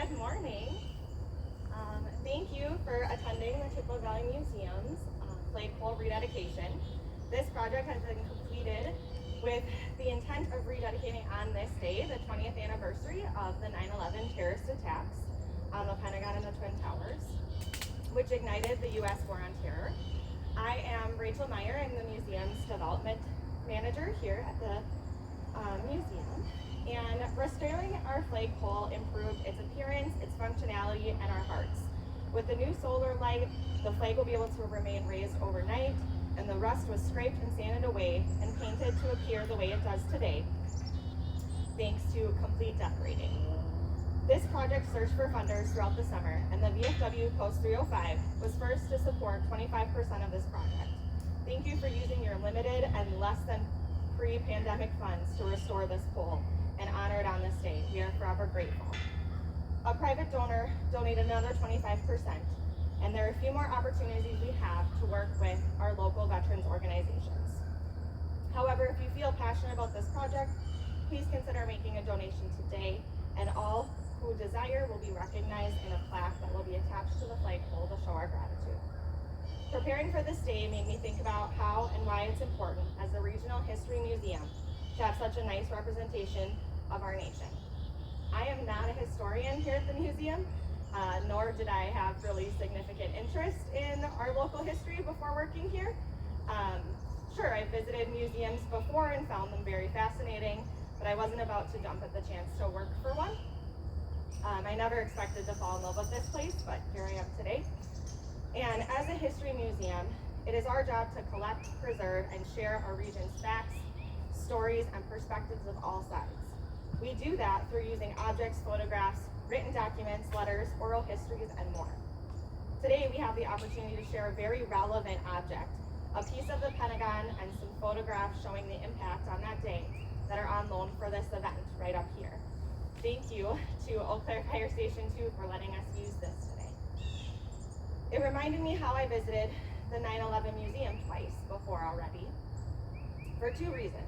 Good morning. Thank you for attending the Chippewa Valley Museum's flagpole rededication. This project has been completed with the intent of rededicating on this day, the 20th anniversary of the 9/11 terrorist attacks on the Pentagon and the Twin Towers, which ignited the U.S. War on Terror. I am Rachel Meyer. I'm the museum's development manager here at the museum. And restoring our flagpole improved its appearance, its functionality, and our hearts. With the new solar light, the flag will be able to remain raised overnight, and the rust was scraped and sanded away and painted to appear the way it does today, thanks to complete decorating. This project searched for funders throughout the summer, and the VFW Post 305 was first to support 25% of this project. Thank you for using your limited and less than pre-pandemic funds to restore this pole and honor it on this day. We are forever grateful. A private donor donated another 25%, and there are a few more opportunities we have to work with our local veterans organizations. However, if you feel passionate about this project, please consider making a donation today, and all who desire will be recognized in a plaque that will be attached to the flagpole to show our gratitude. Preparing for this day made me think about how and why it's important as the Regional History Museum to have such a nice representation of our nation. I am not a historian here at the museum, nor did I have really significant interest in our local history before working here. Sure, I visited museums before and found them very fascinating, but I wasn't about to jump at the chance to work for one. I never expected to fall in love with this place, but here I am today. And as a history museum, it is our job to collect, preserve, and share our region's facts, stories, and perspectives of all sides. We do that through using objects, photographs, written documents, letters, oral histories, and more. Today, we have the opportunity to share a very relevant object, a piece of the Pentagon and some photographs showing the impact on that day that are on loan for this event right up here. Thank you to Eau Claire Fire Station 2 for letting us use this today. It reminded me how I visited the 9/11 museum twice before already, for two reasons.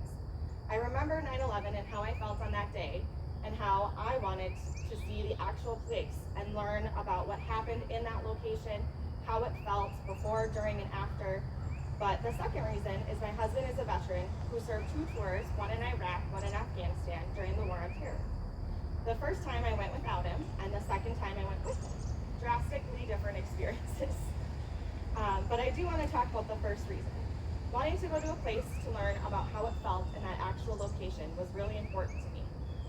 I remember 9/11 and how I felt on that day, and how I wanted to see the actual place and learn about what happened in that location, how it felt before, during, and after. But the second reason is my husband is a veteran who served two tours, one in Iraq, one in Afghanistan, during the War on Terror. The first time I went without him, and the second time I went with him. Drastically different experiences. But I do want to talk about the first reason. Wanting to go to a place to learn about how it felt in that actual location was really important to me.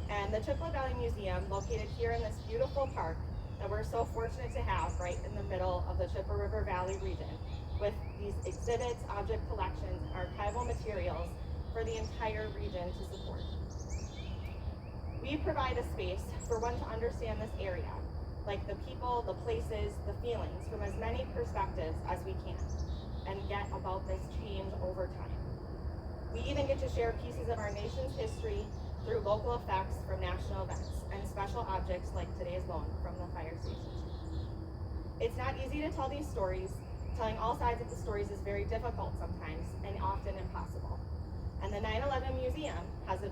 And the Chippewa Valley Museum, located here in this beautiful park that we're so fortunate to have right in the middle of the Chippewa River Valley region, with these exhibits, object collections, and archival materials for the entire region to support. We provide a space for one to understand this area, like the people, the places, the feelings, from as many perspectives as we can, and get about this change over time. We even get to share pieces of our nation's history through local effects from national events and special objects like today's loan from the fire station. It's not easy to tell these stories. Telling all sides of the stories is very difficult sometimes and often impossible. And the 9/11 Museum has a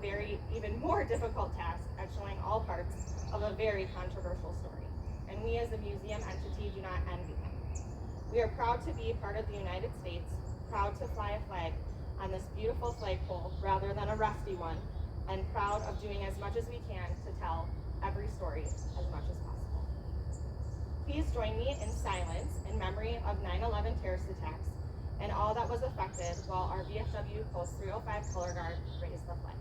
even more difficult task at showing all parts of a very controversial story. And we as a museum entity do not envy them. We are proud to be part of the United States, proud to fly a flag on this beautiful flagpole rather than a rusty one, and proud of doing as much as we can to tell every story as much as possible. Please join me in silence in memory of 9/11 terrorist attacks and all that was affected while our VFW Post 305 color guard raised the flag.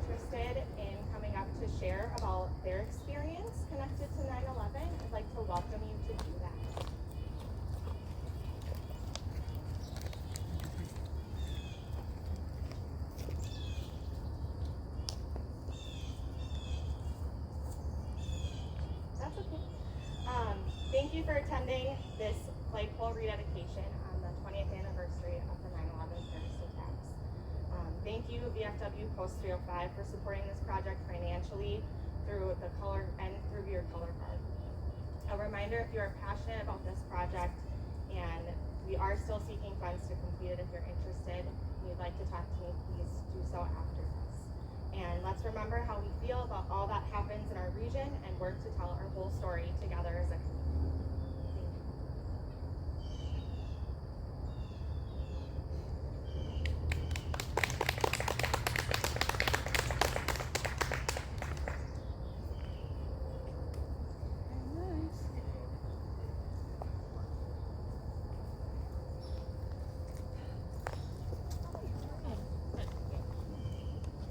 interested in coming up to share about their experience connected to 9/11, I'd like to welcome you to do that. That's okay. Thank you for attending this flagpole rededication on the 20th anniversary of the 9/11 terrorist attacks. Thank you, VFW Post 305, for supporting this project financially through the color and through your color card. A reminder, if you are passionate about this project, and we are still seeking funds to complete it, if you're interested and you'd like to talk to me, please do so after this. And let's remember how we feel about all that happens in our region and work to tell our whole story together as a community.